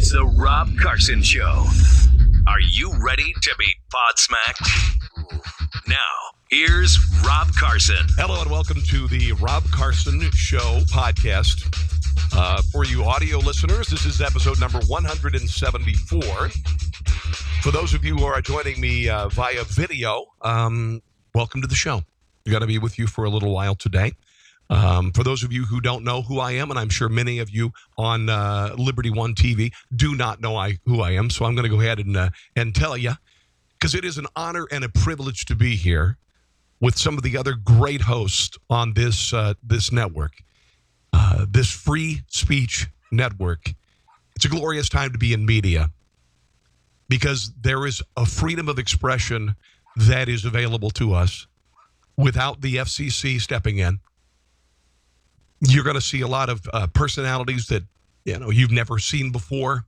It's the Rob Carson Show. Are you ready to be podsmacked? Now, here's Rob Carson. Hello and welcome to the Rob Carson Show podcast. For you audio listeners, this is episode number 174. For those of you who are joining me via video, welcome to the show. We're going to be with you for a little while today. For those of you who don't know who I am, and I'm sure many of you on LibertyOneTV do not know who I am, so I'm going to go ahead and tell you, because it is an honor and a privilege to be here with some of the other great hosts on this network, this free speech network. It's a glorious time to be in media because there is a freedom of expression that is available to us without the FCC stepping in. You're going to see a lot of personalities that you've never seen before.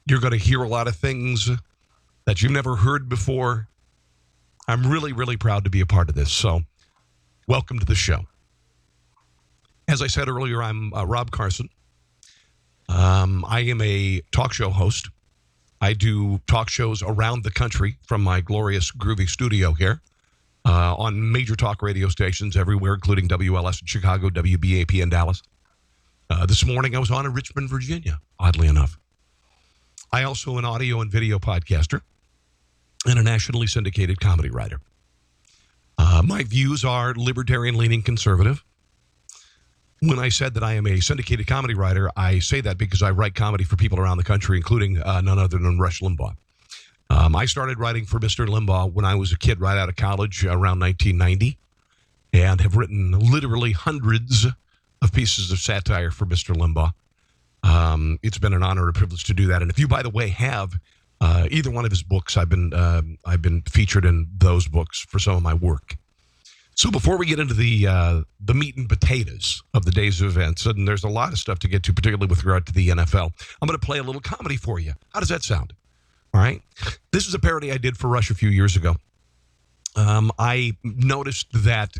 You're going to hear a lot of things that you've never heard before. I'm really, really proud to be a part of this. So welcome to the show. As I said earlier, I'm Rob Carson. I am a talk show host. I do talk shows around the country from my glorious, groovy studio here. On major talk radio stations everywhere, including WLS in Chicago, WBAP in Dallas. This morning I was on in Richmond, Virginia, oddly enough. I also an audio and video podcaster and a nationally syndicated comedy writer. My views are libertarian-leaning conservative. When I said that I am a syndicated comedy writer, I say that because I write comedy for people around the country, including none other than Rush Limbaugh. I started writing for Mr. Limbaugh when I was a kid right out of college around 1990 and have written literally hundreds of pieces of satire for Mr. Limbaugh. It's been an honor and a privilege to do that. And if you, by the way, have either one of his books, I've been featured in those books for some of my work. So before we get into the meat and potatoes of the day's events, and there's a lot of stuff to get to, particularly with regard to the NFL, I'm going to play a little comedy for you. How does that sound? All right. This is a parody I did for Rush a few years ago. I noticed that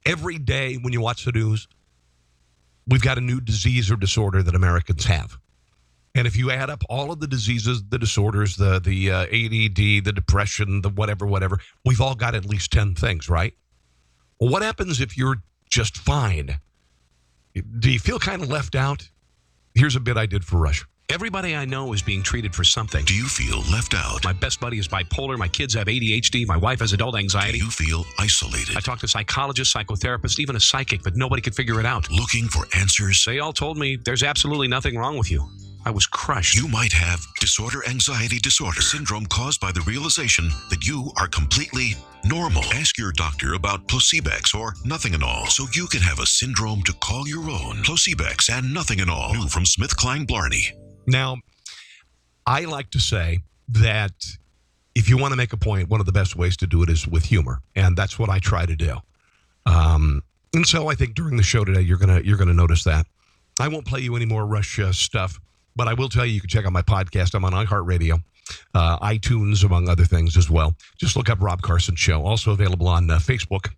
every day when you watch the news, we've got a new disease or disorder that Americans have. And if you add up all of the diseases, the disorders, the ADD, the depression, the whatever, we've all got at least 10 things, right? Well, what happens if you're just fine? Do you feel kind of left out? Here's a bit I did for Rush. Everybody I know is being treated for something. Do you feel left out? My best buddy is bipolar. My kids have ADHD. My wife has adult anxiety. Do you feel isolated? I talked to psychologists, psychotherapists, even a psychic, but nobody could figure it out. Looking for answers? They all told me there's absolutely nothing wrong with you. I was crushed. You might have disorder anxiety disorder syndrome caused by the realization that you are completely normal. Ask your doctor about Plosibex or Nothing and All so you can have a syndrome to call your own. Plosibex and Nothing and All. New from SmithKline Blarney. Now, I like to say that if you want to make a point, one of the best ways to do it is with humor, and that's what I try to do. And so I think during the show today, you're gonna notice that. I won't play you any more Rush stuff, but I will tell you can check out my podcast. I'm on iHeartRadio, iTunes, among other things as well. Just look up Rob Carson Show. Also available on Facebook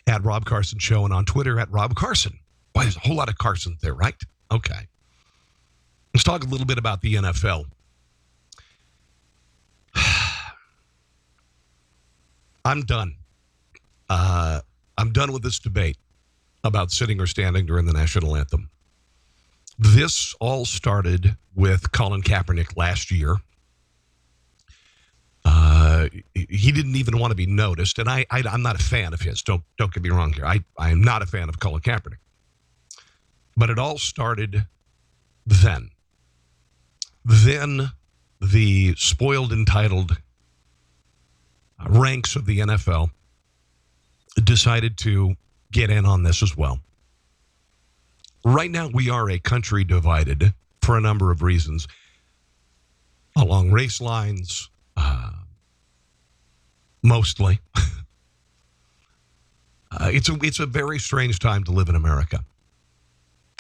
at Rob Carson Show and on Twitter at Rob Carson. Boy, there's a whole lot of Carsons there, right? Okay. Let's talk a little bit about the NFL. I'm done. I'm done with this debate about sitting or standing during the national anthem. This all started with Colin Kaepernick last year. He didn't even want to be noticed, and I'm not a fan of his. Don't get me wrong here. I am not a fan of Colin Kaepernick. But it all started then. Then the spoiled, entitled ranks of the NFL decided to get in on this as well. Right now, we are a country divided for a number of reasons. Along race lines, mostly. It's a very strange time to live in America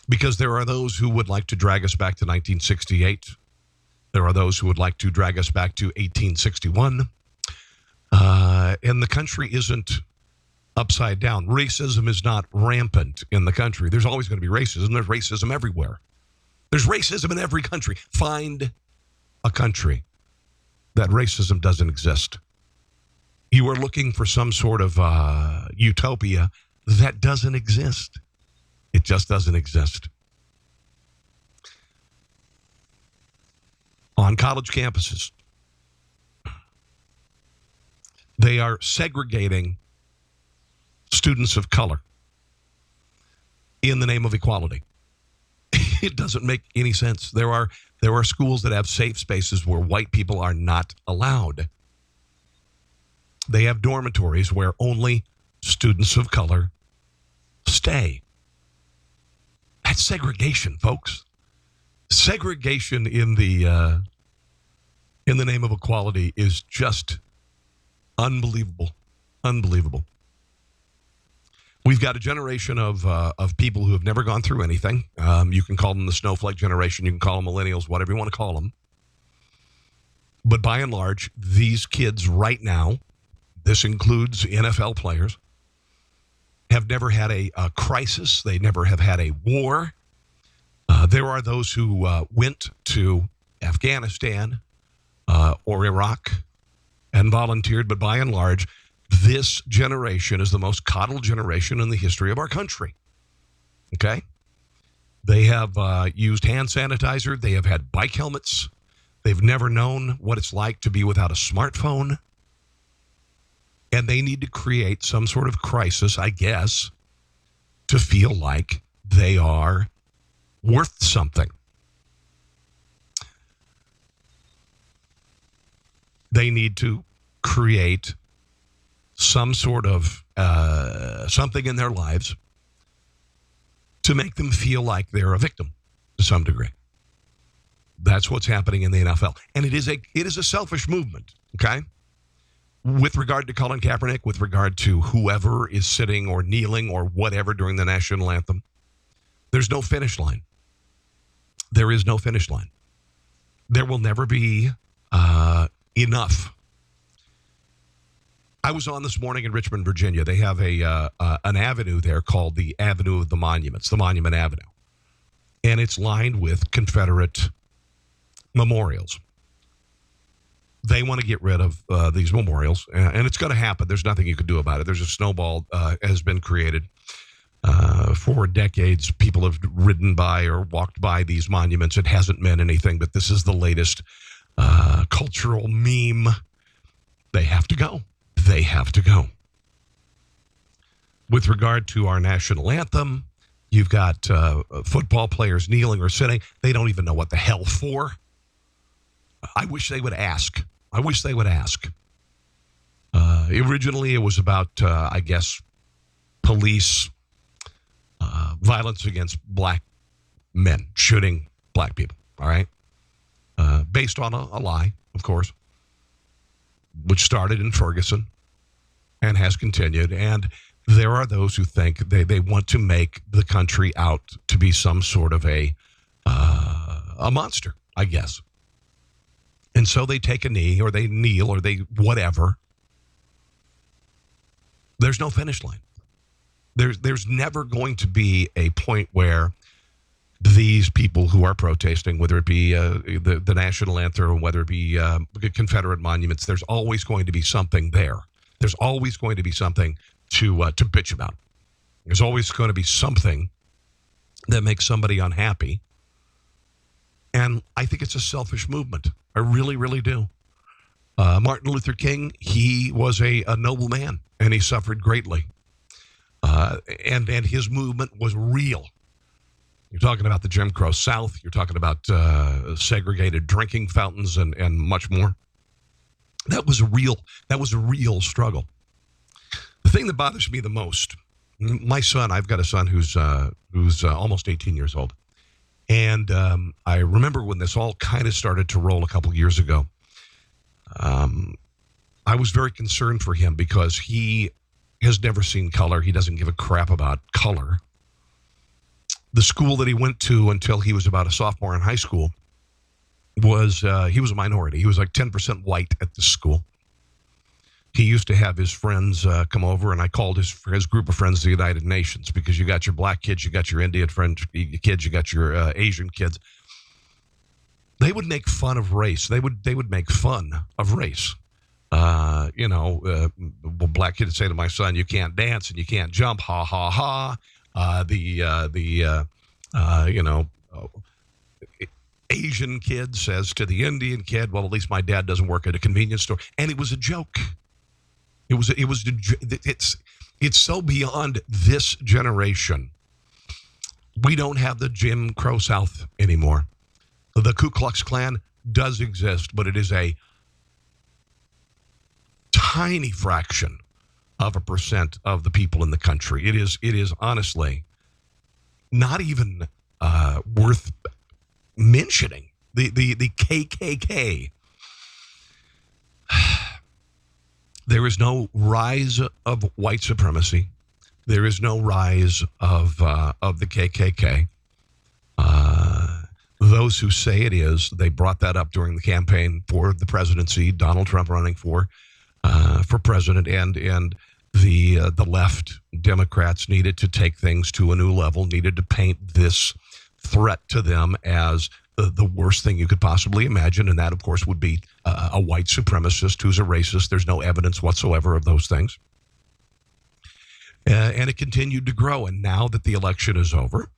because there are those who would like to drag us back to 1968. There are those who would like to drag us back to 1861. And the country isn't upside down. Racism is not rampant in the country. There's always going to be racism. There's racism everywhere. There's racism in every country. Find a country that racism doesn't exist. You are looking for some sort of utopia that doesn't exist. It just doesn't exist. On college campuses, they are segregating students of color in the name of equality. It doesn't make any sense. There are schools that have safe spaces where white people are not allowed. They have dormitories where only students of color stay. That's segregation, folks. Segregation in the name of equality is just unbelievable. Unbelievable. We've got a generation of people who have never gone through anything. You can call them the snowflake generation. You can call them millennials, whatever you want to call them. But by and large, these kids right now, this includes NFL players, have never had a crisis. They never have had a war. There are those who went to Afghanistan or Iraq and volunteered, but by and large, this generation is the most coddled generation in the history of our country. Okay? They have used hand sanitizer. They have had bike helmets. They've never known what it's like to be without a smartphone. And they need to create some sort of crisis, I guess, to feel like they are worth something. They need to create some sort of something in their lives to make them feel like they're a victim to some degree. That's what's happening in the NFL. And it is a selfish movement, okay? With regard to Colin Kaepernick, with regard to whoever is sitting or kneeling or whatever during the national anthem, there's no finish line. There is no finish line. There will never be enough. I was on this morning in Richmond, Virginia. They have an avenue there called the Avenue of the Monuments, the Monument Avenue. And it's lined with Confederate memorials. They want to get rid of these memorials, and it's going to happen. There's nothing you can do about it. There's a snowball has been created. For decades, people have ridden by or walked by these monuments. It hasn't meant anything, but this is the latest cultural meme. They have to go. They have to go. With regard to our national anthem, you've got football players kneeling or sitting. They don't even know what the hell for. I wish they would ask. Originally, it was about, I guess, police violence against black men, shooting black people, all right? Based on a lie, of course, which started in Ferguson and has continued. And there are those who think they want to make the country out to be some sort of a monster, I guess. And so they take a knee or they kneel or they whatever. There's no finish line. There's never going to be a point where these people who are protesting, whether it be the national anthem or whether it be Confederate monuments, there's always going to be something there. There's always going to be something to bitch about. There's always going to be something that makes somebody unhappy. And I think it's a selfish movement. I really, really do. Martin Luther King, he was a noble man, and he suffered greatly. And his movement was real. You're talking about the Jim Crow South. You're talking about segregated drinking fountains and much more. That was a real struggle. The thing that bothers me the most, my son, I've got a son who's almost 18 years old. And I remember when this all kind of started to roll a couple years ago, I was very concerned for him because he has never seen color. He doesn't give a crap about color. The school that he went to until he was about a sophomore in high school was, he was a minority. He was like 10% white at the school. He used to have his friends come over, and I called his group of friends the United Nations, because you got your black kids, you got your Indian kids, you got your Asian kids, They would make fun of race. They would make fun of race. Black kid would say to my son, "You can't dance and you can't jump." Ha ha ha. Asian kid says to the Indian kid, "Well, at least my dad doesn't work at a convenience store," and it was a joke. It's so beyond this generation. We don't have the Jim Crow South anymore. The Ku Klux Klan does exist, but it is a tiny fraction of a percent of the people in the country. It is honestly not even worth mentioning. The KKK. There is no rise of white supremacy. There is no rise of the KKK. Those who say it is, they brought that up during the campaign for the presidency, Donald Trump running for president, and the left Democrats needed to take things to a new level, needed to paint this threat to them as the worst thing you could possibly imagine, and that, of course, would be a white supremacist who's a racist. There's no evidence whatsoever of those things. And it continued to grow, and now that the election is over,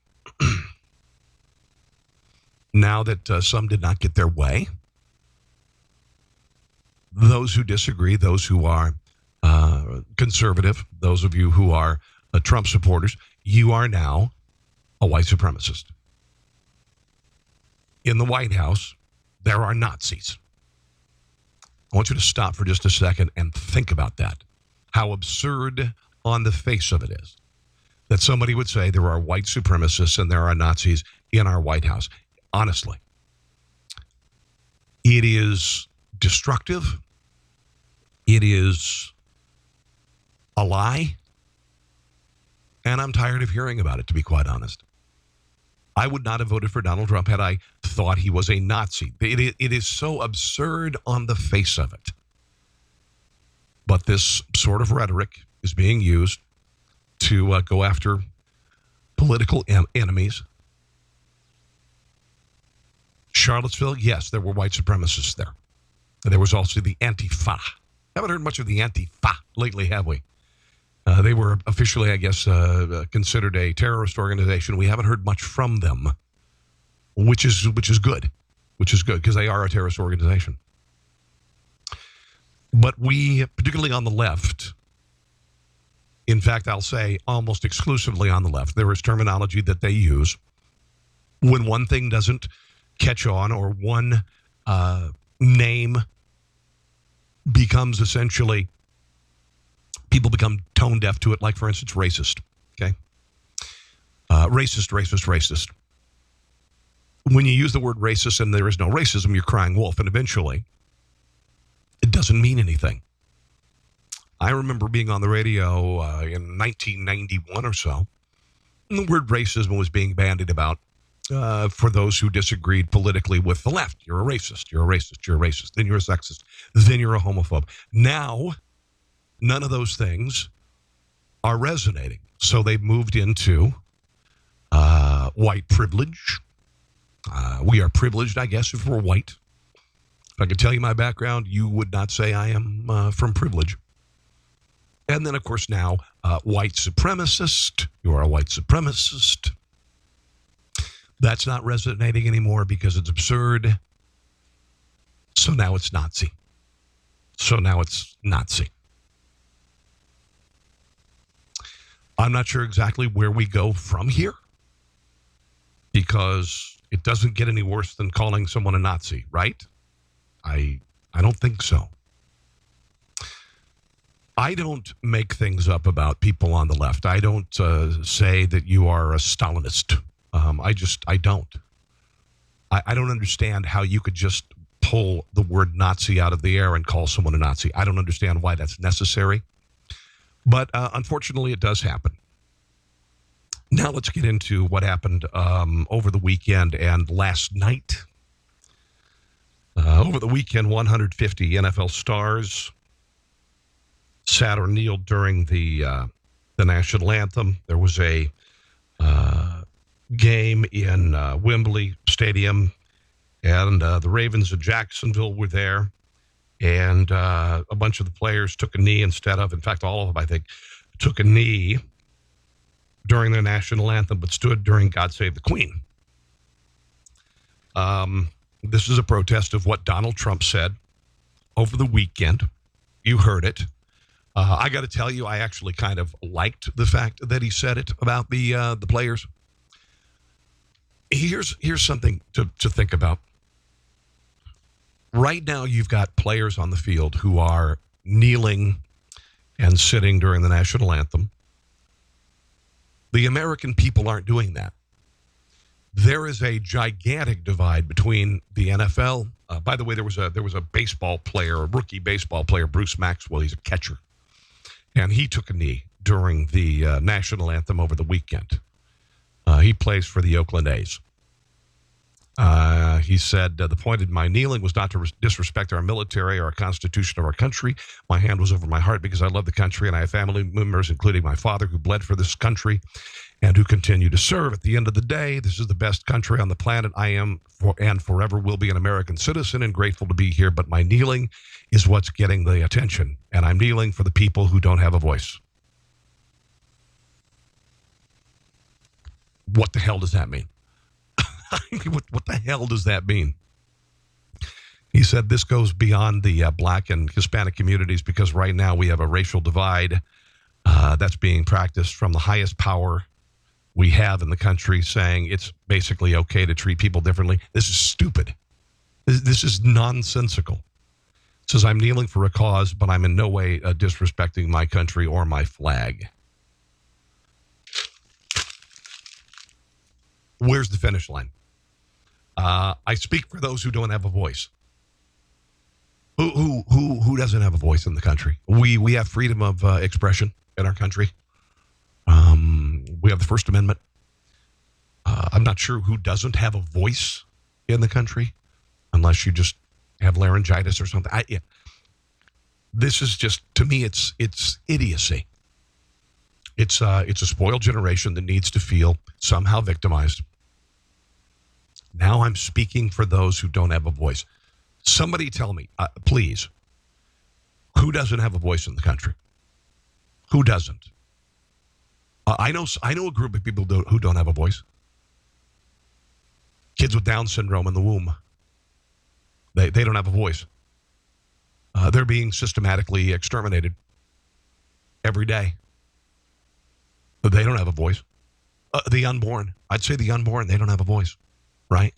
now that some did not get their way, those who disagree, those who are conservative, those of you who are Trump supporters, you are now a white supremacist. In the White House, there are Nazis. I want you to stop for just a second and think about that. How absurd on the face of it is that somebody would say there are white supremacists and there are Nazis in our White House. Honestly, it is destructive. It is a lie. And I'm tired of hearing about it, to be quite honest. I would not have voted for Donald Trump had I thought he was a Nazi. It is so absurd on the face of it. But this sort of rhetoric is being used to go after political enemies. Charlottesville, yes, there were white supremacists there. And there was also the Antifa. Haven't heard much of the Antifa lately, have we? They were officially, I guess, considered a terrorist organization. We haven't heard much from them, which is good, because they are a terrorist organization. But we, particularly on the left, in fact, I'll say almost exclusively on the left, there is terminology that they use when one thing doesn't catch on or one name becomes essentially, people become tone deaf to it, like, for instance, racist, okay? Racist. When you use the word racist and there is no racism, you're crying wolf, and eventually it doesn't mean anything. I remember being on the radio in 1991 or so, and the word racism was being bandied about for those who disagreed politically with the left. You're a racist, then you're a sexist, then you're a homophobe. Now, none of those things are resonating. So they've moved into white privilege. We are privileged, I guess, if we're white. If I could tell you my background, you would not say I am from privilege. And then, of course, now, white supremacist. You are a white supremacist. That's not resonating anymore because it's absurd. So now it's Nazi. I'm not sure exactly where we go from here, because it doesn't get any worse than calling someone a Nazi, right? I don't think so. I don't make things up about people on the left. I don't say that you are a Stalinist. I don't. I don't understand how you could just pull the word Nazi out of the air and call someone a Nazi. I don't understand why that's necessary. But unfortunately, it does happen. Now let's get into what happened over the weekend and last night. Over the weekend, 150 NFL stars sat or kneeled during the national anthem. There was a game in Wembley Stadium And the Ravens of Jacksonville were there. And a bunch of the players took a knee instead of, in fact, all of them, I think, took a knee during their national anthem, but stood during God Save the Queen. This is a protest of what Donald Trump said over the weekend. You heard it. I got to tell you, I actually kind of liked the fact that he said it about the players. Here's something to think about. Right now, you've got players on the field who are kneeling and sitting during the national anthem. The American people aren't doing that. There is a gigantic divide between the NFL. By the way, there was a baseball player, a rookie baseball player, Bruce Maxwell. He's a catcher, and he took a knee during the national anthem over the weekend. He plays for the Oakland A's. He said, the point of my kneeling was not to disrespect our military or our constitution of our country. My hand was over my heart because I love the country, and I have family members, including my father, who bled for this country and who continue to serve. At the end of the day, this is the best country on the planet. I am and forever will be an American citizen and grateful to be here, but my kneeling is what's getting the attention, and I'm kneeling for the people who don't have a voice. What the hell does that mean? What the hell does that mean? He said this goes beyond the black and Hispanic communities because right now we have a racial divide that's being practiced from the highest power we have in the country, saying it's basically okay to treat people differently. This is stupid. This is nonsensical. It says, I'm kneeling for a cause, but I'm in no way disrespecting my country or my flag. Where's the finish line? I speak for those who don't have a voice. Who doesn't have a voice in the country? We have freedom of expression in our country. We have the First Amendment. I'm not sure who doesn't have a voice in the country, unless you just have laryngitis or something. This is just, to me, it's idiocy. It's a spoiled generation that needs to feel somehow victimized. Now I'm speaking for those who don't have a voice. Somebody tell me, please, who doesn't have a voice in the country? Who doesn't? I know a group of people who don't have a voice. Kids with Down syndrome in the womb. They don't have a voice. They're being systematically exterminated every day. They don't have a voice. The unborn. I'd say the unborn, they don't have a voice, right?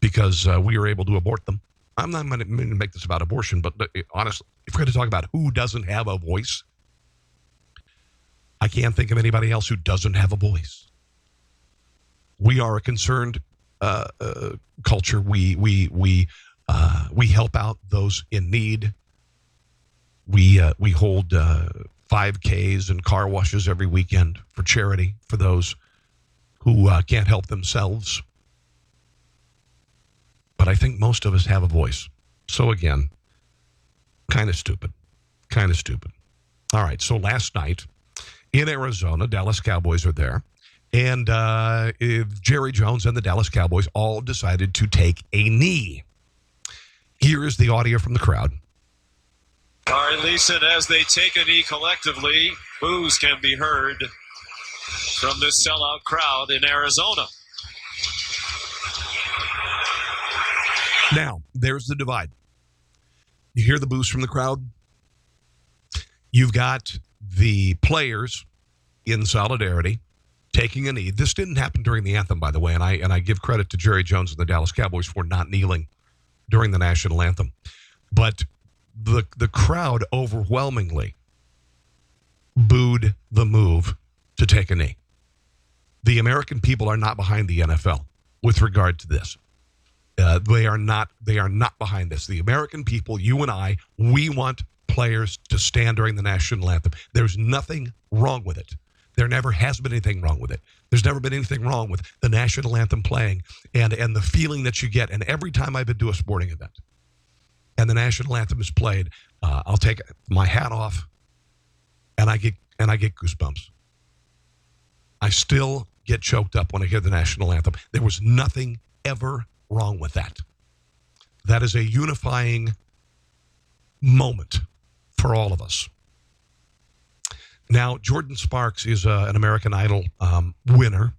Because we are able to abort them. I'm not going to make this about abortion, but honestly, if we're going to talk about who doesn't have a voice, I can't think of anybody else who doesn't have a voice. We are a concerned culture. We help out those in need. We hold 5Ks and car washes every weekend for charity for those who can't help themselves. But I think most of us have a voice. So again, kind of stupid. All right, so last night in Arizona, Dallas Cowboys are there. And Jerry Jones and the Dallas Cowboys all decided to take a knee. Here is the audio from the crowd. All right, Lisa, and as they take a knee collectively, boos can be heard from this sellout crowd in Arizona. Now, there's the divide. You hear the boos from the crowd? You've got the players in solidarity taking a knee. This didn't happen during the anthem, by the way, and I give credit to Jerry Jones and the Dallas Cowboys for not kneeling during the national anthem. But the crowd overwhelmingly booed the move to take a knee. The American people are not behind the NFL with regard to this. They are not behind this. The American people, you and I, we want players to stand during the national anthem. There's nothing wrong with it. There never has been anything wrong with it. There's never been anything wrong with the national anthem playing and the feeling that you get. And every time I've been to a sporting event and the national anthem is played, I'll take my hat off and I get goosebumps. I still get choked up when I hear the national anthem. There was nothing ever wrong with that. That is a unifying moment for all of us. Now, Jordan Sparks is an American Idol winner,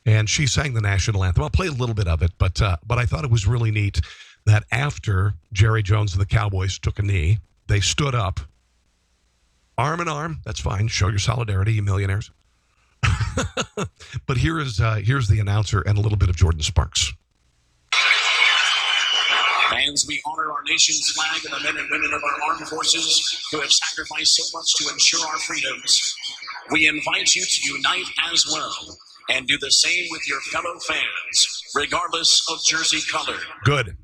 and she sang the national anthem. I'll play a little bit of it, but I thought it was really neat that after Jerry Jones and the Cowboys took a knee, they stood up, arm in arm. That's fine. Show your solidarity, you millionaires. But here's the announcer and a little bit of Jordan Sparks. Fans, we honor our nation's flag and the men and women of our armed forces who have sacrificed so much to ensure our freedoms. We invite you to unite as well and do the same with your fellow fans, regardless of jersey color. Good.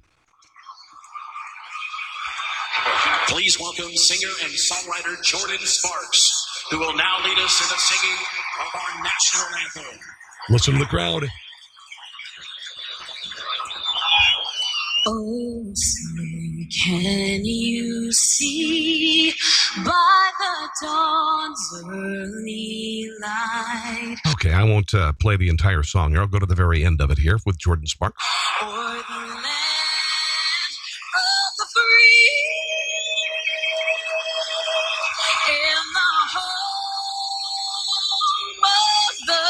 Please welcome singer and songwriter Jordan Sparks, who will now lead us in the singing of our national anthem. Listen to the crowd. Oh, say, can you see by the dawn's early light? Okay, I won't play the entire song here. I'll go to the very end of it here with Jordan Sparks. O'er the land of the free in the home of the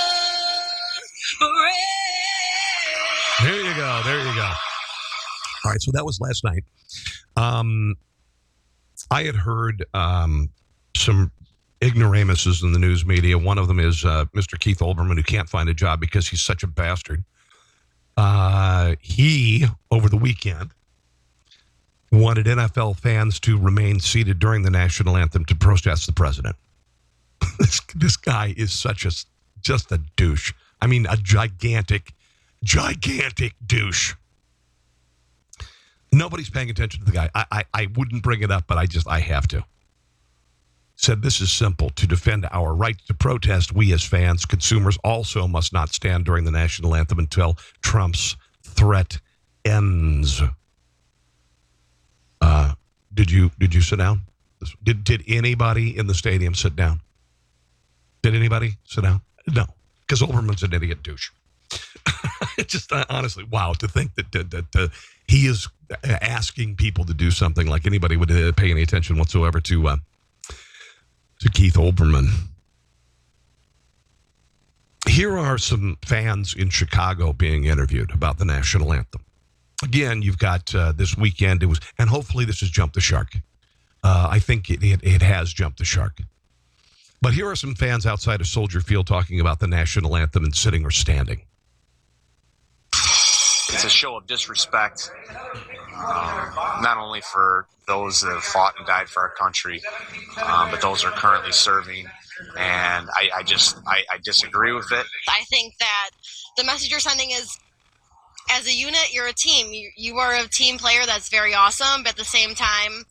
brave. There you go. There you go. All right, so that was last night. I had heard some ignoramuses in the news media. One of them is Mr. Keith Olbermann, who can't find a job because he's such a bastard. He, over the weekend, wanted NFL fans to remain seated during the national anthem to protest the president. This guy is just a douche. I mean, a gigantic douche. Nobody's paying attention to the guy. I wouldn't bring it up, but I have to. Said this is simple. To defend our right to protest, we as fans, consumers also must not stand during the national anthem until Trump's threat ends. Did you sit down? Did anybody in the stadium sit down? Did anybody sit down? No, because Olbermann's an idiot douche. Just honestly, wow, to think that he is asking people to do something like anybody would pay any attention whatsoever to Keith Olbermann. Here are some fans in Chicago being interviewed about the national anthem. Again, you've got this weekend. And hopefully this has jumped the shark. I think it has jumped the shark. But here are some fans outside of Soldier Field talking about the national anthem and sitting or standing. It's a show of disrespect, not only for those that have fought and died for our country, but those who are currently serving. And I disagree with it. I think that the message you're sending is, as a unit, you're a team. You are a team player that's very awesome, but at the same time,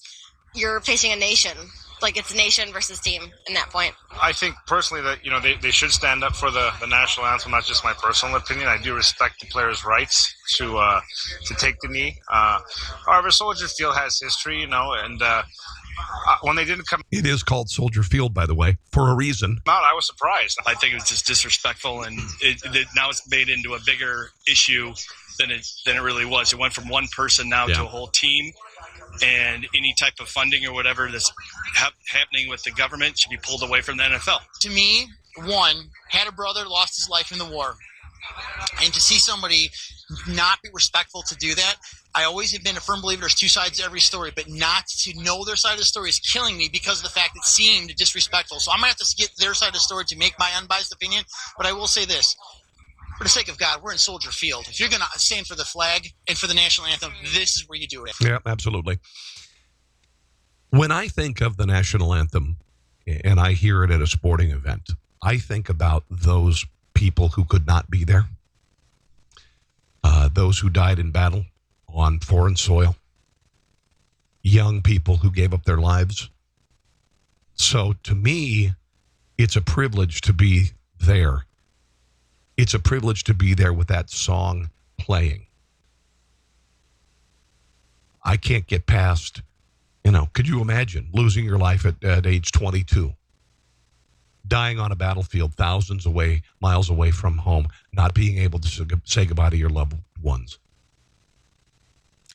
you're facing a nation. Like, it's nation versus team in that point. I think personally that, they should stand up for the national anthem. That's just my personal opinion. I do respect the players' rights to take the knee. However, Soldier Field has history, and when they didn't come... It is called Soldier Field, by the way, for a reason. I was surprised. I think it was just disrespectful, and now it's made into a bigger issue than it really was. It went from one person now to a whole team. And any type of funding or whatever that's happening with the government should be pulled away from the NFL. To me, had a brother, lost his life in the war. And to see somebody not be respectful to do that, I always have been a firm believer there's two sides to every story, but not to know their side of the story is killing me because of the fact it seemed disrespectful. So I'm going to have to get their side of the story to make my unbiased opinion. But I will say this. For the sake of God, we're in Soldier Field. If you're going to stand for the flag and for the national anthem, this is where you do it. Yeah, absolutely. When I think of the national anthem and I hear it at a sporting event, I think about those people who could not be there, those who died in battle on foreign soil, young people who gave up their lives. So to me, it's a privilege to be there. It's a privilege to be there with that song playing. I can't get past, could you imagine losing your life at age 22? Dying on a battlefield thousands miles away from home, not being able to say goodbye to your loved ones.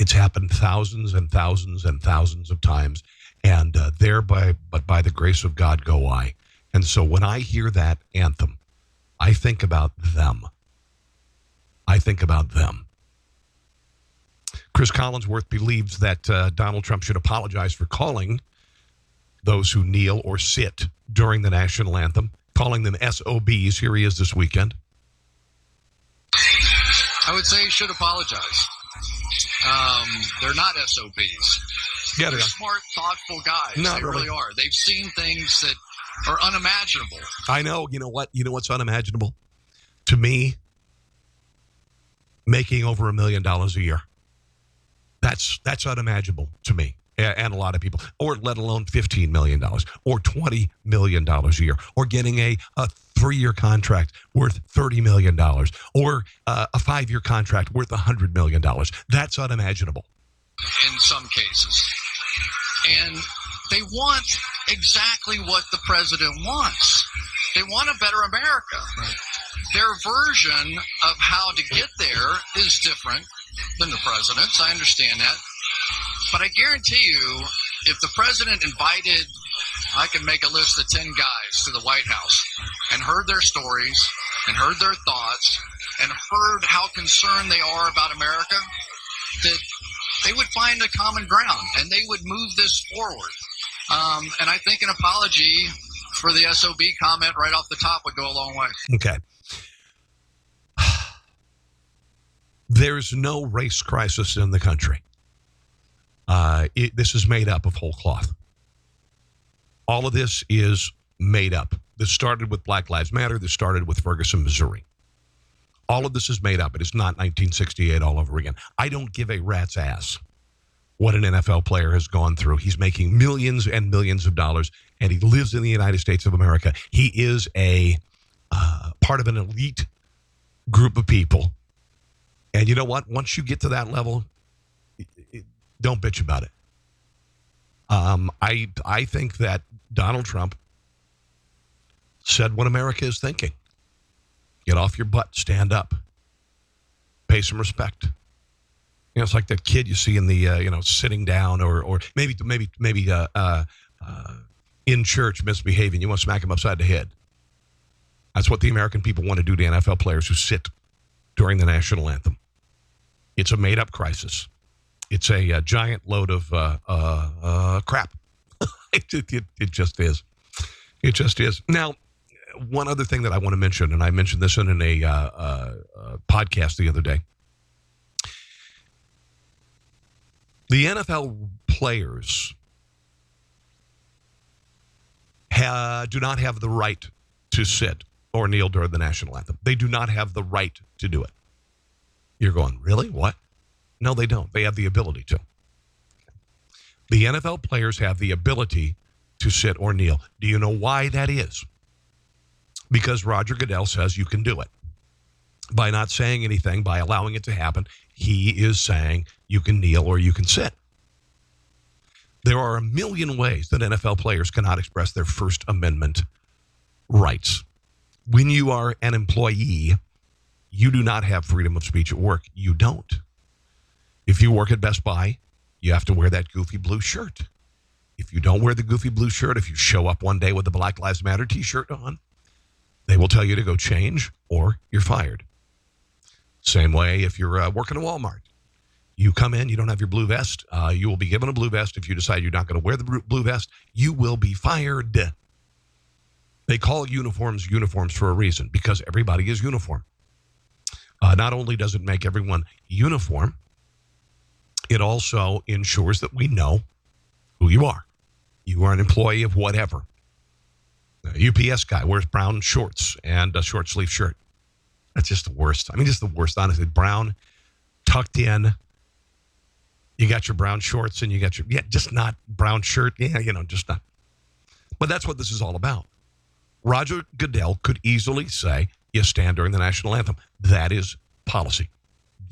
It's happened thousands and thousands and thousands of times, and but by the grace of God go I. And so when I hear that anthem, I think about them. I think about them. Chris Collinsworth believes that Donald Trump should apologize for calling those who kneel or sit during the national anthem, calling them SOBs. Here he is this weekend. I would say he should apologize. They're not SOBs. Yeah, they're smart, thoughtful guys. Not they really are. They've seen things that are unimaginable. I know. You know what? You know what's unimaginable? To me, making over $1 million a year. That's unimaginable to me and a lot of people, or let alone $15 million or $20 million a year, or getting a 3-year contract worth $30 million, or a 5-year contract worth $100 million. That's unimaginable. In some cases. And they want exactly what the president wants. They want a better America. Right. Their version of how to get there is different than the president's. I understand that. But I guarantee you, if the president invited, I can make a list of 10 guys to the White House and heard their stories and heard their thoughts and heard how concerned they are about America, that they would find a common ground and they would move this forward. And I think an apology for the SOB comment right off the top would go a long way. Okay. There's no race crisis in the country. This is made up of whole cloth. All of this is made up. This started with Black Lives Matter. This started with Ferguson, Missouri. All of this is made up. It is not 1968 all over again. I don't give a rat's ass what an NFL player has gone through. He's making millions and millions of dollars, and he lives in the United States of America. He is a part of an elite group of people. And you know what? Once you get to that level, don't bitch about it. I think that Donald Trump said what America is thinking. Get off your butt, stand up, pay some respect. You know, it's like that kid you see in the sitting down or maybe in church misbehaving. You want to smack him upside the head. That's what the American people want to do to NFL players who sit during the national anthem. It's a made-up crisis. It's a giant load of crap. It just is. It just is. Now, one other thing that I want to mention, and I mentioned this in a podcast the other day. The NFL players do not have the right to sit or kneel during the national anthem. They do not have the right to do it. You're going, really? What? No, they don't. They have the ability to. The NFL players have the ability to sit or kneel. Do you know why that is? Because Roger Goodell says you can do it. By not saying anything, by allowing it to happen, he is saying you can kneel or you can sit. There are a million ways that NFL players cannot express their First Amendment rights. When you are an employee, you do not have freedom of speech at work. You don't. If you work at Best Buy, you have to wear that goofy blue shirt. If you don't wear the goofy blue shirt, if you show up one day with the Black Lives Matter t-shirt on, they will tell you to go change or you're fired. Same way if you're working at Walmart. You come in, you don't have your blue vest. You will be given a blue vest. If you decide you're not going to wear the blue vest, you will be fired. They call uniforms for a reason, because everybody is uniform. Not only does it make everyone uniform, it also ensures that we know who you are. You are an employee of whatever. A UPS guy wears brown shorts and a short sleeve shirt. That's just the worst. I mean, just the worst, honestly. Brown, tucked in. You got your brown shorts and you got your, just not brown shirt. Yeah, just not. But that's what this is all about. Roger Goodell could easily say, you stand during the national anthem. That is policy.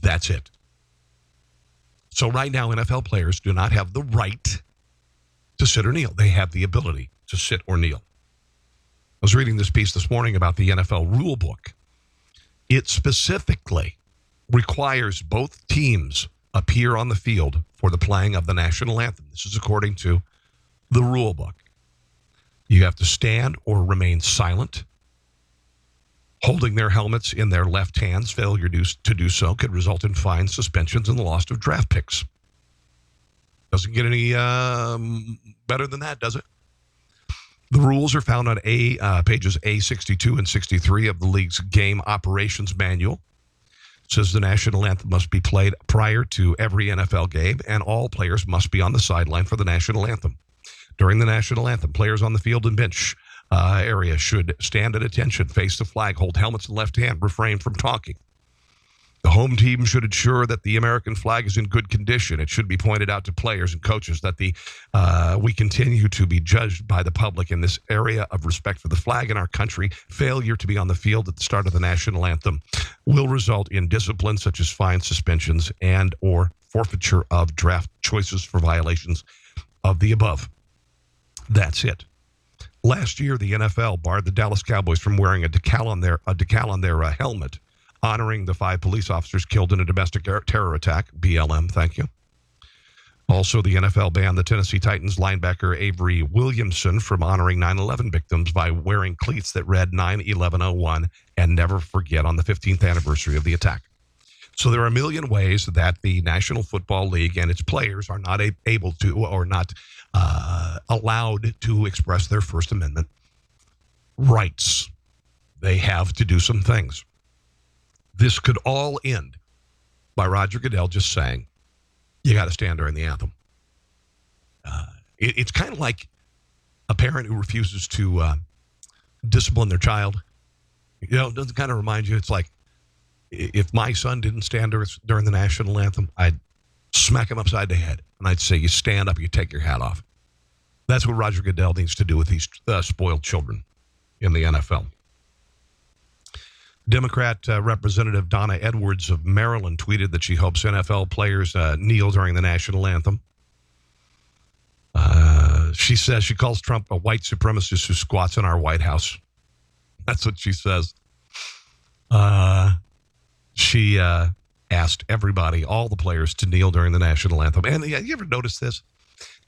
That's it. So right now, NFL players do not have the right to sit or kneel. They have the ability to sit or kneel. I was reading this piece this morning about the NFL rule book. It specifically requires both teams appear on the field for the playing of the national anthem. This is according to the rule book. You have to stand or remain silent, holding their helmets in their left hands. Failure to do so could result in fines, suspensions, and the loss of draft picks. Doesn't get any better than that, does it? The rules are found on pages A62 and 63 of the league's game operations manual. It says the national anthem must be played prior to every NFL game, and all players must be on the sideline for the national anthem. During the national anthem, players on the field and bench area should stand at attention, face the flag, hold helmets in left hand, refrain from talking. The home team should ensure that the American flag is in good condition. It should be pointed out to players and coaches that we continue to be judged by the public in this area of respect for the flag in our country. Failure to be on the field at the start of the national anthem will result in discipline such as fines, suspensions, and or forfeiture of draft choices for violations of the above. That's it. Last year, the NFL barred the Dallas Cowboys from wearing a decal on their helmet, honoring the 5 police officers killed in a domestic terror attack. BLM, thank you. Also, the NFL banned the Tennessee Titans linebacker Avery Williamson from honoring 9/11 victims by wearing cleats that read 9/11/01 and never forget on the 15th anniversary of the attack. So there are a million ways that the National Football League and its players are not able to or not allowed to express their First Amendment rights. They have to do some things. This could all end by Roger Goodell just saying, you got to stand during the anthem. It's kind of like a parent who refuses to discipline their child. You know, it doesn't kind of remind you, it's like, if my son didn't stand during the national anthem, I'd smack him upside the head. And I'd say, you stand up, you take your hat off. That's what Roger Goodell needs to do with these spoiled children in the NFL. Democrat Representative Donna Edwards of Maryland tweeted that she hopes NFL players kneel during the national anthem. She says she calls Trump a white supremacist who squats in our White House. That's what she says. She asked everybody, all the players, to kneel during the national anthem. And you ever notice this?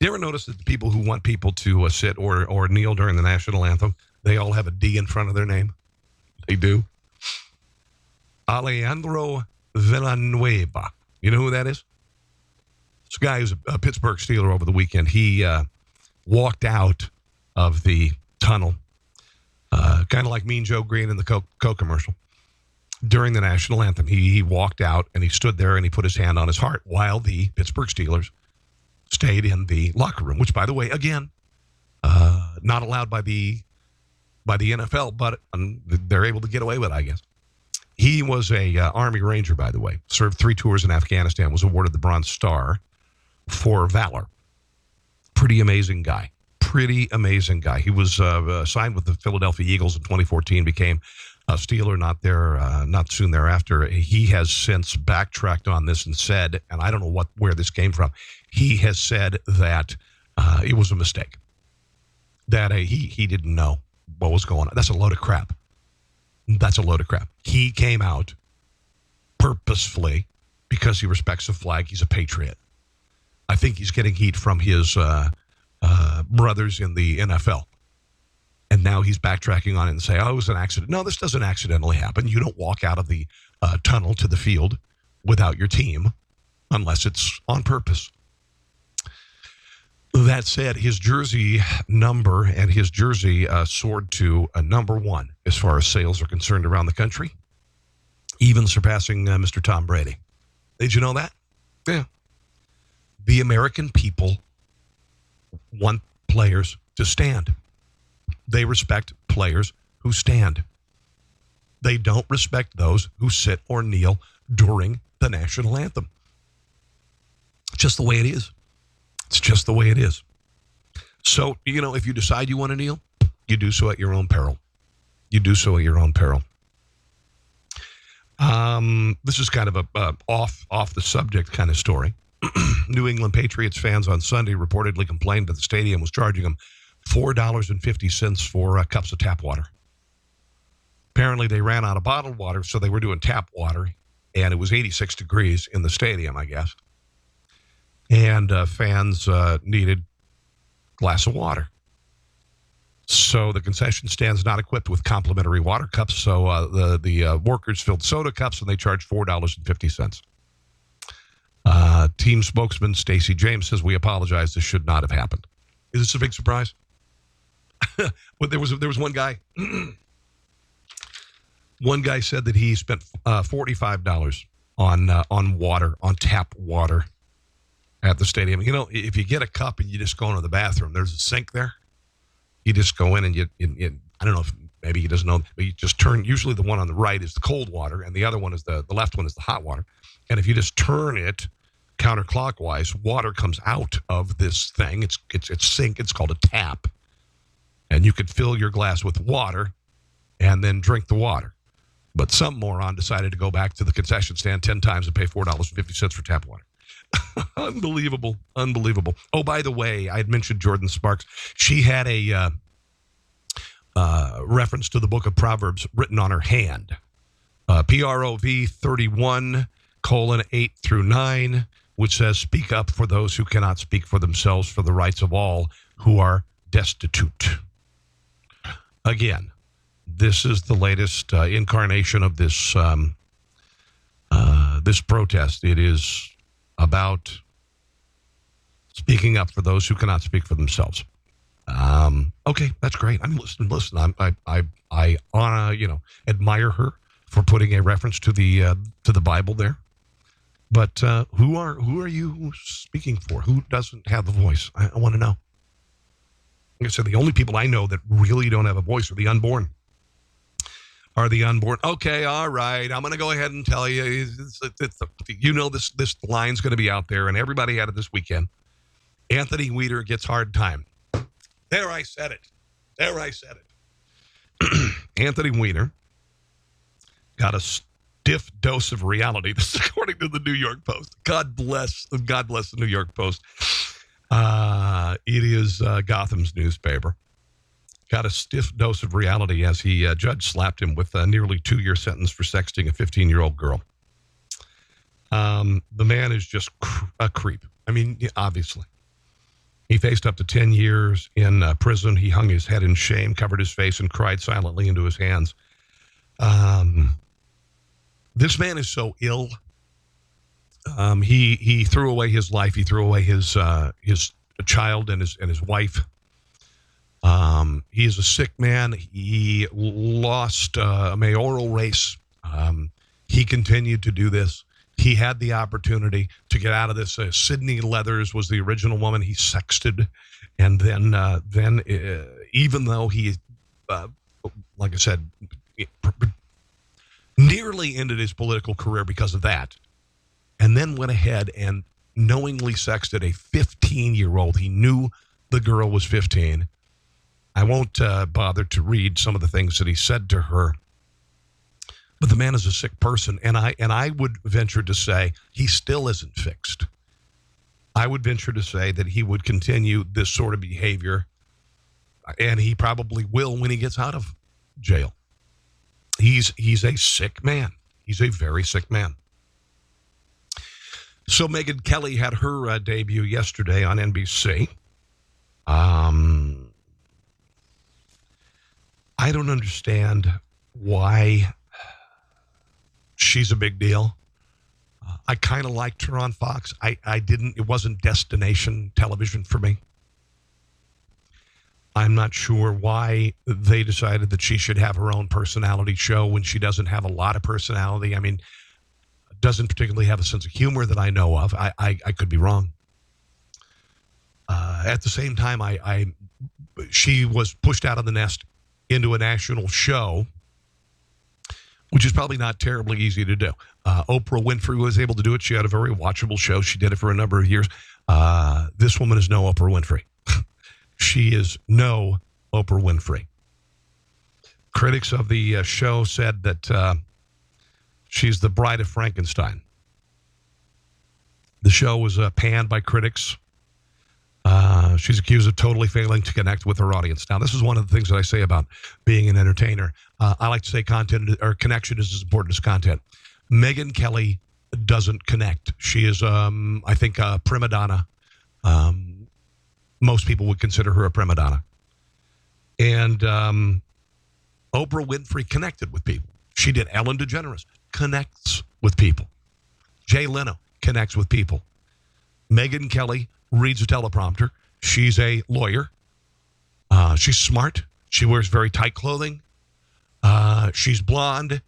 You ever notice that the people who want people to sit or kneel during the national anthem, they all have a D in front of their name? They do. Alejandro Villanueva. You know who that is? This guy who's a Pittsburgh Steeler over the weekend. He walked out of the tunnel, kind of like Mean Joe Green in the Coke commercial. During the national anthem, he walked out and he stood there and he put his hand on his heart while the Pittsburgh Steelers stayed in the locker room, which, by the way, again, not allowed by the NFL, but they're able to get away with it, I guess. He was a Army Ranger, by the way, served 3 tours in Afghanistan, was awarded the Bronze Star for valor. Pretty amazing guy. He was signed with the Philadelphia Eagles in 2014, became a Steeler not soon thereafter. He has since backtracked on this and said, and I don't know where this came from, he has said that it was a mistake, that he didn't know what was going on. That's a load of crap. He came out purposefully because he respects the flag. He's a patriot. I think he's getting heat from his brothers in the NFL. And now he's backtracking on it and say, oh, it was an accident. No, this doesn't accidentally happen. You don't walk out of the tunnel to the field without your team unless it's on purpose. That said, his jersey number and his jersey soared to number 1 as far as sales are concerned around the country, even surpassing Mr. Tom Brady. Did you know that? Yeah. The American people want players to stand. They respect players who stand. They don't respect those who sit or kneel during the national anthem. It's just the way it is. It's just the way it is. So, if you decide you want to kneel, you do so at your own peril. This is kind of a off the subject kind of story. New England Patriots fans on Sunday reportedly complained that the stadium was charging them $4.50 for cups of tap water. Apparently, they ran out of bottled water, so they were doing tap water, and it was 86 degrees in the stadium, I guess. and fans needed a glass of water. So the concession stand's not equipped with complimentary water cups, so the workers filled soda cups, and they charged $4.50. Team spokesman Stacey James says, "We apologize. This should not have happened." Is this a big surprise? But there was one guy. One guy said that he spent $45 on water, on tap water at the stadium. You know, if you get a cup and you just go into the bathroom, there's a sink there. You just go in and you I don't know if maybe he doesn't know, but you just turn. Usually the one on the right is the cold water, and the other one is the left one is the hot water. And if you just turn it counterclockwise, water comes out of this thing. It's sink. It's called a tap, and you could fill your glass with water and then drink the water. But some moron decided to go back to the concession stand 10 times and pay $4.50 for tap water. Unbelievable. Oh, by the way, I had mentioned Jordan Sparks. She had a reference to the book of Proverbs written on her hand. PROV 31:8-9, which says, "Speak up for those who cannot speak for themselves, for the rights of all who are destitute." Again, this is the latest incarnation of this this protest. It is about speaking up for those who cannot speak for themselves. Okay, that's great. I mean, listen. I admire her for putting a reference to the Bible there. But who are you speaking for? Who doesn't have a voice? I want to know. Like I said, the only people I know that really don't have a voice are the unborn. Okay, all right. I'm going to go ahead and tell you. This line's going to be out there, and everybody had it this weekend. Anthony Weeder gets hard time. There, I said it. Anthony Weiner got a stiff dose of reality. This is according to the New York Post. God bless the New York Post. It is Gotham's newspaper. Got a stiff dose of reality as judge slapped him with a nearly 2-year sentence for sexting a 15-year-old girl. The man is just a creep. I mean, obviously. He faced up to 10 years in prison. He hung his head in shame, covered his face, and cried silently into his hands. This man is so ill. He threw away his life. He threw away his child and his wife. He is a sick man. He lost a mayoral race. He continued to do this. He had the opportunity to get out of this. Sydney Leathers was the original woman he sexted. And then even though he, like I said, nearly ended his political career because of that, and then went ahead and knowingly sexted a 15-year-old. He knew the girl was 15. I won't bother to read some of the things that he said to her. But the man is a sick person, and I would venture to say he still isn't fixed. I would venture to say that he would continue this sort of behavior, and he probably will when he gets out of jail. He's a sick man. He's a very sick man. So Megyn Kelly had her debut yesterday on NBC. I don't understand why she's a big deal. I kind of liked her on Fox. It wasn't destination television for me. I'm not sure why they decided that she should have her own personality show when she doesn't have a lot of personality. I mean, doesn't particularly have a sense of humor that I know of. I could be wrong. At the same time, she was pushed out of the nest into a national show, which is probably not terribly easy to do. Oprah Winfrey was able to do it. She had a very watchable show. She did it for a number of years. This woman is no Oprah Winfrey. She is no Oprah Winfrey. Critics of the show said that she's the bride of Frankenstein. The show was panned by critics. She's accused of totally failing to connect with her audience. Now, this is one of the things that I say about being an entertainer. I like to say content or connection is as important as content. Megyn Kelly doesn't connect. She is, I think, a prima donna. Most people would consider her a prima donna. And Oprah Winfrey connected with people. She did. Ellen DeGeneres connects with people. Jay Leno connects with people. Megyn Kelly reads a teleprompter. She's a lawyer. She's smart. She wears very tight clothing. She's blonde.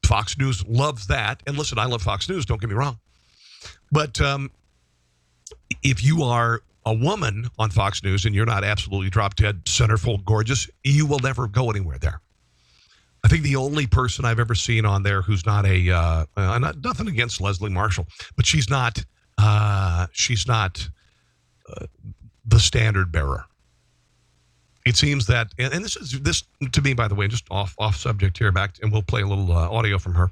Fox News loves that. And listen, I love Fox News, don't get me wrong. But if you are a woman on Fox News and you're not absolutely drop-dead, centerfold gorgeous, you will never go anywhere there. I think the only person I've ever seen on there who's not nothing against Leslie Marshall, but she's not the standard bearer. It seems that, and this to me, by the way, just off subject here, back, and we'll play a little audio from her.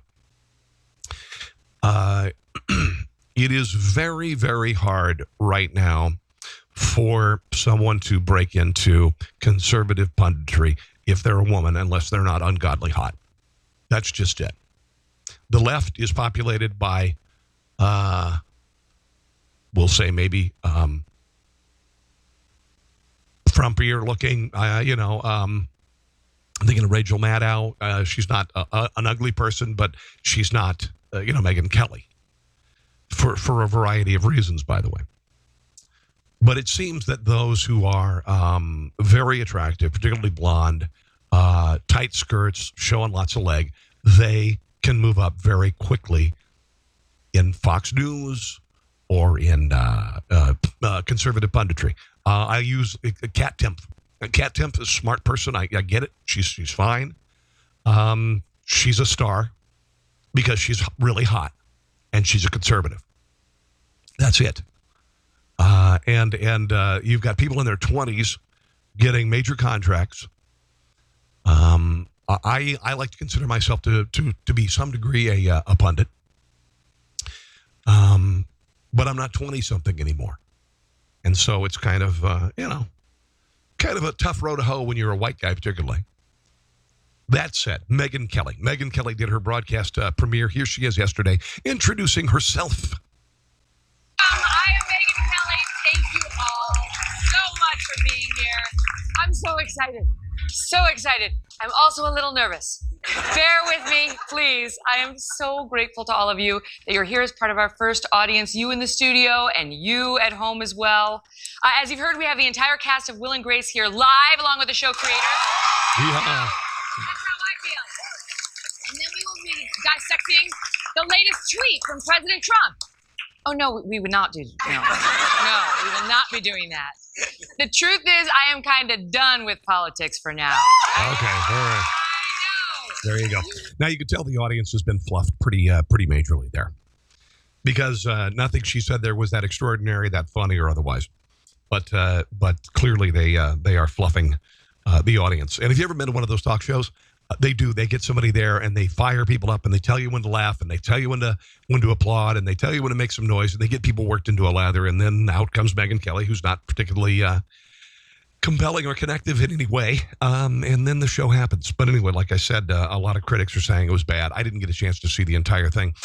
It is very, very hard right now for someone to break into conservative punditry if they're a woman, unless they're not ungodly hot. That's just it. The left is populated by, we'll say maybe Trumpier looking, I'm thinking of Rachel Maddow. She's not an ugly person, but she's not, Megyn Kelly. For a variety of reasons, by the way. But it seems that those who are very attractive, particularly blonde, tight skirts, showing lots of leg, they can move up very quickly in Fox News or in conservative punditry. I use Kat Timpf. Kat Timpf is a smart person. I get it. She's fine. She's a star because she's really hot and she's a conservative. That's it. And you've got people in their 20s getting major contracts. I like to consider myself to be some degree a pundit. But I'm not 20-something anymore. And so it's kind of, kind of a tough road to hoe when you're a white guy, particularly. That said, Megyn Kelly. Megyn Kelly did her broadcast premiere. Here she is yesterday, introducing herself. I am Megyn Kelly. Thank you all so much for being here. I'm so excited. So excited. I'm also a little nervous. Bear with me, please. I am so grateful to all of you that you're here as part of our first audience, you in the studio and you at home as well. As you've heard, we have the entire cast of Will and Grace here live, along with the show creators. Yeah. That's how I feel. And then we will be dissecting the latest tweet from President Trump. Oh, no, we would not do no, we will not be doing that. The truth is, I am kind of done with politics for now. Okay, all right. There you go. Now you can tell the audience has been fluffed pretty majorly there, because nothing she said there was that extraordinary, that funny, or otherwise. But clearly they are fluffing the audience. And if you ever been to one of those talk shows, they get somebody there and they fire people up and they tell you when to laugh and they tell you when to applaud and they tell you when to make some noise and they get people worked into a lather, and then out comes Megyn Kelly, who's not particularly compelling or connective in any way, and then the show happens. But anyway, like I said, a lot of critics are saying it was bad. I didn't get a chance to see the entire thing.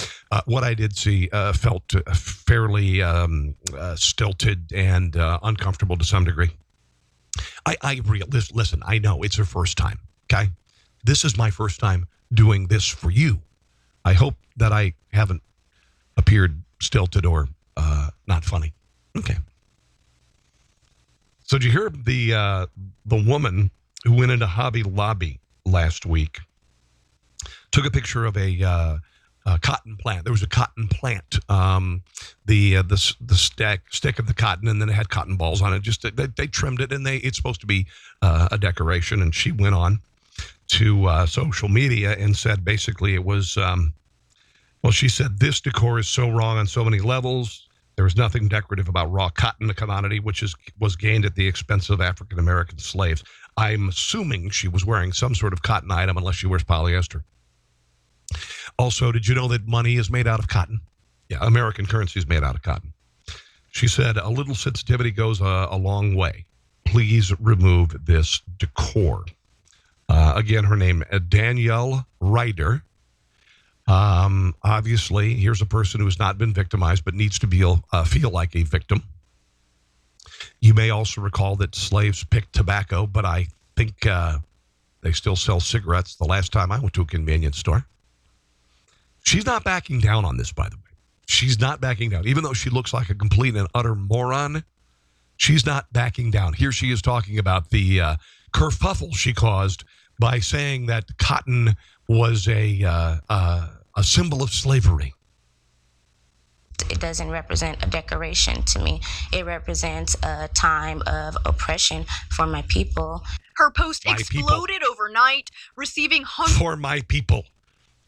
What I did see felt fairly stilted and uncomfortable to some degree. Listen, I know it's her first time, okay? This is my first time doing this for you. I hope that I haven't appeared stilted or not funny. Okay. So did you hear the woman who went into Hobby Lobby last week, took a picture of a cotton plant? There was a cotton plant, the stick of the cotton, and then it had cotton balls on it. Just they trimmed it, and it's supposed to be a decoration. And she went on to social media and said basically it was, she said, this decor is so wrong on so many levels. There was nothing decorative about raw cotton, a commodity which was gained at the expense of African-American slaves. I'm assuming she was wearing some sort of cotton item unless she wears polyester. Also, did you know that money is made out of cotton? Yeah, American currency is made out of cotton. She said, a little sensitivity goes a long way. Please remove this decor. Again, her name, Danielle Ryder. Obviously, here's a person who has not been victimized but needs to feel like a victim. You may also recall that slaves picked tobacco, but I think they still sell cigarettes the last time I went to a convenience store. She's not backing down on this, by the way. She's not backing down. Even though she looks like a complete and utter moron, she's not backing down. Here she is talking about the kerfuffle she caused by saying that cotton was a symbol of slavery. It doesn't represent a decoration to me. It represents a time of oppression for my people. Her post exploded overnight, receiving hundreds. For my people.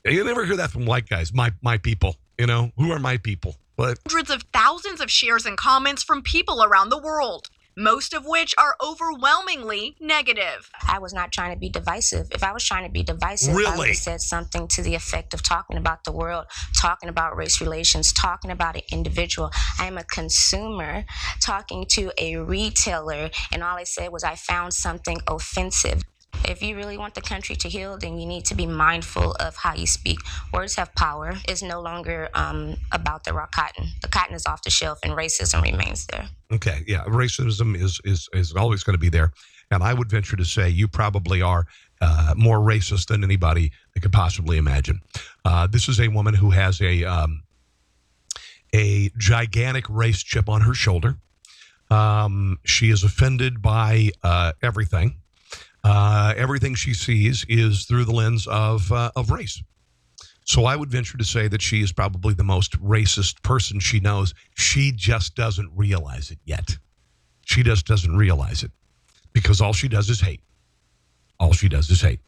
You never hear that from white guys. My people. You know, who are my people? But hundreds of thousands of shares and comments from people around the world, most of which are overwhelmingly negative. I was not trying to be divisive. If I was trying to be divisive, I would have said something to the effect of talking about the world, talking about race relations, talking about an individual. I am a consumer talking to a retailer, and all I said was I found something offensive. If you really want the country to heal, then you need to be mindful of how you speak. Words have power. It's no longer about the raw cotton. The cotton is off the shelf, and racism remains there. Okay, yeah, racism is always going to be there. And I would venture to say you probably are more racist than anybody that could possibly imagine. This is a woman who has a gigantic race chip on her shoulder. She is offended by everything. Everything she sees is through the lens of race. So I would venture to say that she is probably the most racist person she knows. She just doesn't realize it yet. She just doesn't realize it because all she does is hate. All she does is hate.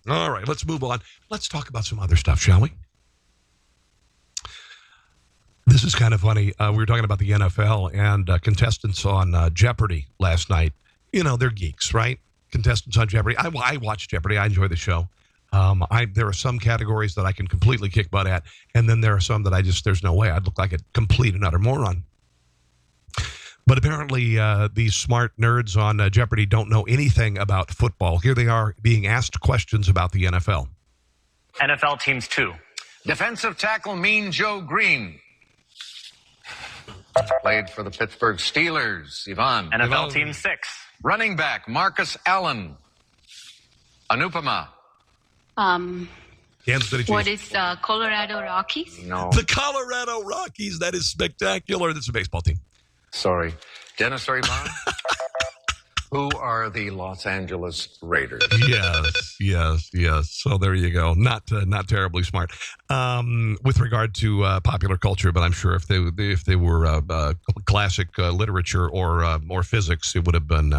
All right, let's move on. Let's talk about some other stuff, shall we? This is kind of funny. We were talking about the NFL and contestants on Jeopardy last night. You know, they're geeks, right? Contestants on Jeopardy. I watch Jeopardy. I enjoy the show. There are some categories that I can completely kick butt at, and then there are some that there's no way. I'd look like a complete and utter moron. But apparently these smart nerds on Jeopardy don't know anything about football. Here they are being asked questions about the NFL. NFL teams 2. Defensive tackle Mean Joe Green. Played for the Pittsburgh Steelers. Yvonne. NFL team 6. Running back Marcus Allen. Anupama. Kansas City Chiefs. What is Colorado Rockies? No. The Colorado Rockies. That is spectacular. That's a baseball team. Sorry. Dennis or Yvonne? Who are the Los Angeles Raiders? Yes. So there you go. Not terribly smart with regard to popular culture, but I'm sure if they were classic literature or physics, it would have been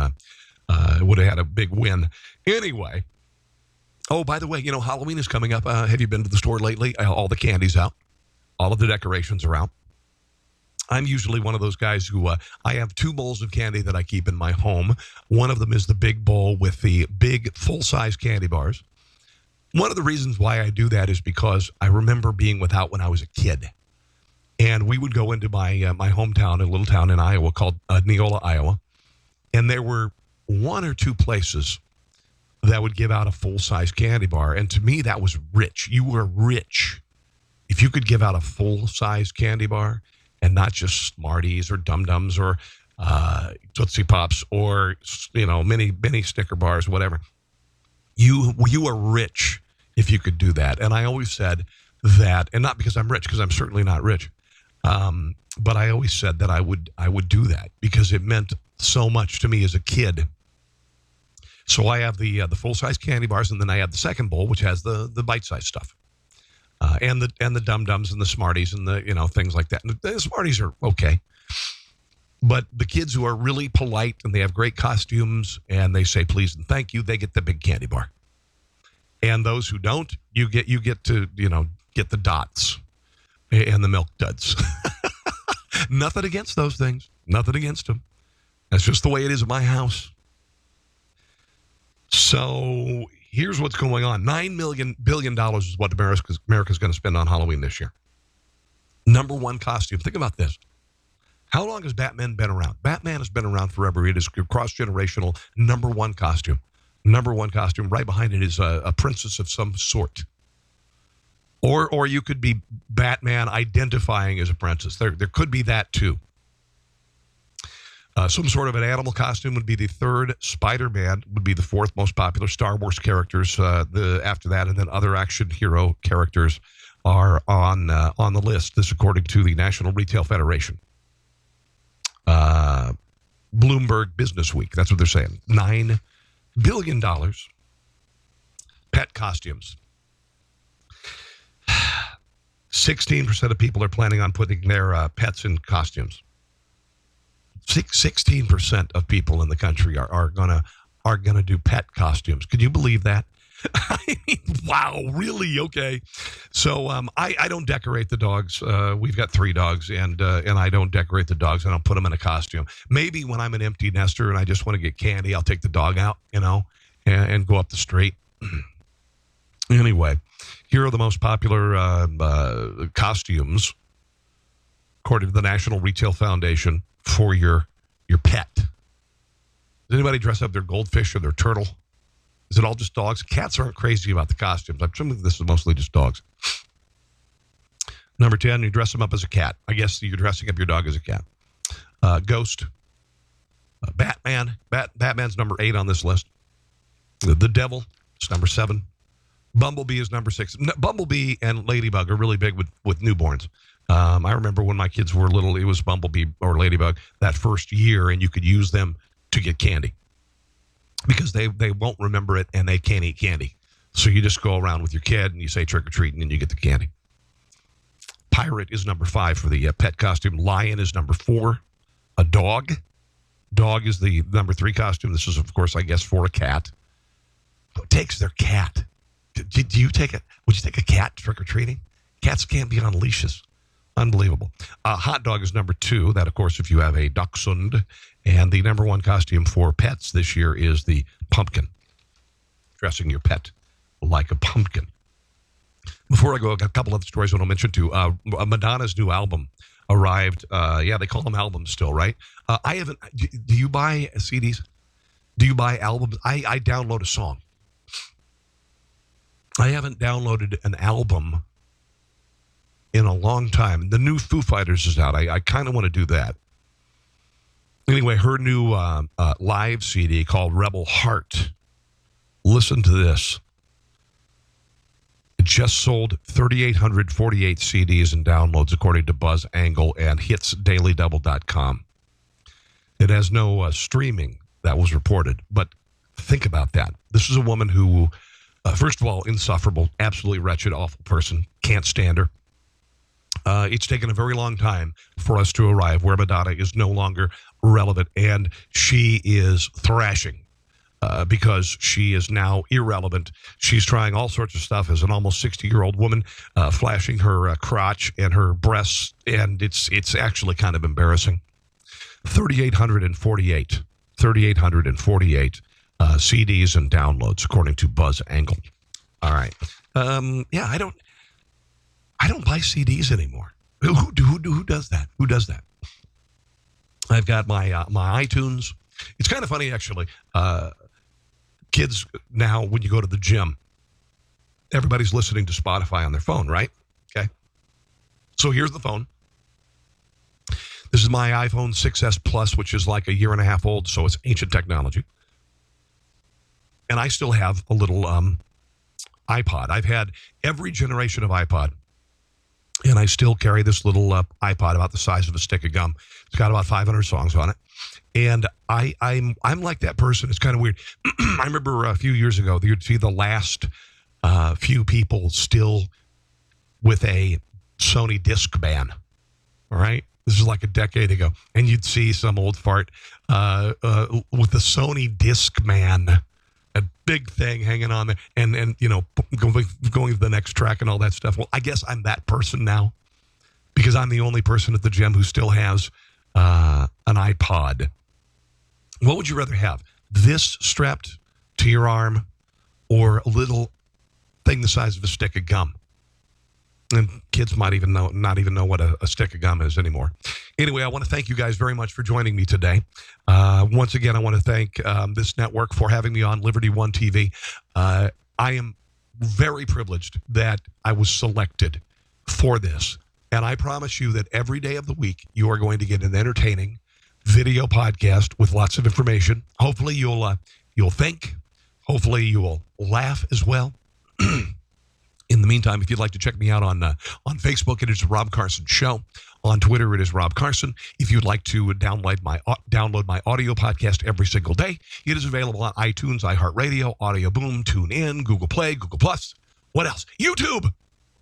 would have had a big win. Anyway. Oh, by the way, you know, Halloween is coming up. Have you been to the store lately? All the candy's out. All of the decorations are out. I'm usually one of those guys who I have 2 bowls of candy that I keep in my home. One of them is the big bowl with the big full-size candy bars. One of the reasons why I do that is because I remember being without when I was a kid. And we would go into my my hometown, a little town in Iowa called Neola, Iowa. And there were 1 or 2 places that would give out a full-size candy bar. And to me, that was rich. You were rich if you could give out a full-size candy bar and not just Smarties or Dum Dums or Tootsie Pops or, you know, mini Snicker bars, whatever. You were rich if you could do that. And I always said that, and not because I'm rich, because I'm certainly not rich, but I always said that I would do that because it meant so much to me as a kid. So I have the full-size candy bars, and then I have the second bowl, which has the bite-sized stuff. And the Dum-Dums and the Smarties and the, you know, things like that. And the Smarties are okay. But the kids who are really polite and they have great costumes and they say please and thank you, they get the big candy bar. And those who don't, you get to, you know, get the dots and the milk duds. Nothing against those things. Nothing against them. That's just the way it is at my house. So here's what's going on. $9 billion is what America's going to spend on Halloween this year. Number 1 costume. Think about this. How long has Batman been around? Batman has been around forever. It is cross-generational. Number 1 costume. Number 1 costume. Right behind it is a princess of some sort. Or you could be Batman identifying as a princess. There could be that too. Some sort of an animal costume would be the third. Spider-Man would be the fourth most popular. Star Wars characters after that, and then other action hero characters are on the list. This according to the National Retail Federation. Bloomberg Business Week. That's what they're saying. $9 billion. Pet costumes. 16% of people are planning on putting their pets in costumes. 16% of people in the country are gonna do pet costumes. Can you believe that? I mean, wow, really? Okay. So I don't decorate the dogs. We've got 3 dogs, and I don't decorate the dogs. I don't put them in a costume. Maybe when I'm an empty nester and I just want to get candy, I'll take the dog out, and go up the street. Anyway, here are the most popular costumes, according to the National Retail Foundation, for your pet. Does anybody dress up their goldfish or their turtle? Is it all just dogs? Cats aren't crazy about the costumes. I'm assuming this is mostly just dogs. Number 10, you dress them up as a cat. I guess you're dressing up your dog as a cat. Ghost. Batman. Batman's number 8 on this list. The Devil is number 7. Bumblebee is number 6. Bumblebee and Ladybug are really big with newborns. I remember when my kids were little, it was Bumblebee or Ladybug that first year, and you could use them to get candy because they won't remember it and they can't eat candy. So you just go around with your kid and you say trick or treat and you get the candy. Pirate is number 5 for the pet costume. Lion is number 4. A dog. Dog is the number 3 costume. This is, of course, I guess, for a cat. Who takes their cat? Do you take it? Would you take a cat trick or treating? Cats can't be on leashes. Unbelievable. Hot dog is number 2. That, of course, if you have a dachshund. And the number 1 costume for pets this year is the pumpkin. Dressing your pet like a pumpkin. Before I go, I got a couple other stories I want to mention too. Madonna's new album arrived. They call them albums still, right? I haven't. Do you buy CDs? Do you buy albums? I download a song. I haven't downloaded an album in a long time. The new Foo Fighters is out. I kind of want to do that. Anyway, her new live CD called Rebel Heart. Listen to this. It just sold 3,848 CDs and downloads, according to Buzz Angle and HitsDailyDouble.com. It has no streaming that was reported, but think about that. This is a woman who, first of all, insufferable, absolutely wretched, awful person. Can't stand her. It's taken a very long time for us to arrive where Madonna is no longer relevant, and she is thrashing because she is now irrelevant. She's trying all sorts of stuff as an almost 60-year-old woman, flashing her crotch and her breasts, and it's actually kind of embarrassing. 3,848 CDs and downloads, according to Buzz Angle. All right. I don't buy CDs anymore. Who does that? Who does that? I've got my iTunes. It's kind of funny, actually. Kids now, when you go to the gym, everybody's listening to Spotify on their phone, right? Okay. So here's the phone. This is my iPhone 6S Plus, which is like a year and a half old, so it's ancient technology. And I still have a little iPod. I've had every generation of iPod. And I still carry this little iPod about the size of a stick of gum. It's got about 500 songs on it. And I'm like that person. It's kind of weird. I remember a few years ago, you'd see the last few people still with a Sony Discman. All right? This is like a decade ago. And you'd see some old fart with the Sony Discman. A big thing hanging on there and going to the next track and all that stuff. Well, I guess I'm that person now because I'm the only person at the gym who still has an iPod. What would you rather have? This strapped to your arm or a little thing the size of a stick of gum? And kids might not even know what a stick of gum is anymore. Anyway, I want to thank you guys very much for joining me today. Once again, I want to thank this network for having me on LibertyOneTV. I am very privileged that I was selected for this. And I promise you that every day of the week, you are going to get an entertaining video podcast with lots of information. Hopefully you'll think. Hopefully you will laugh as well. In the meantime, if you'd like to check me out on Facebook, it is The Rob Carson Show. On Twitter, it is Rob Carson. If you'd like to download my audio podcast every single day, it is available on iTunes, iHeartRadio, Audio Boom, TuneIn, Google Play, Google Plus. What else? YouTube.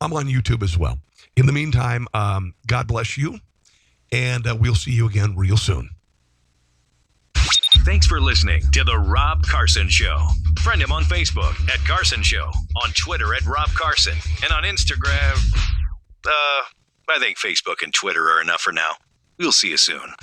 I'm on YouTube as well. In the meantime, God bless you, and we'll see you again real soon. Thanks for listening to The Rob Carson Show. Friend him on Facebook at Carson Show, on Twitter at Rob Carson, and on Instagram, I think Facebook and Twitter are enough for now. We'll see you soon.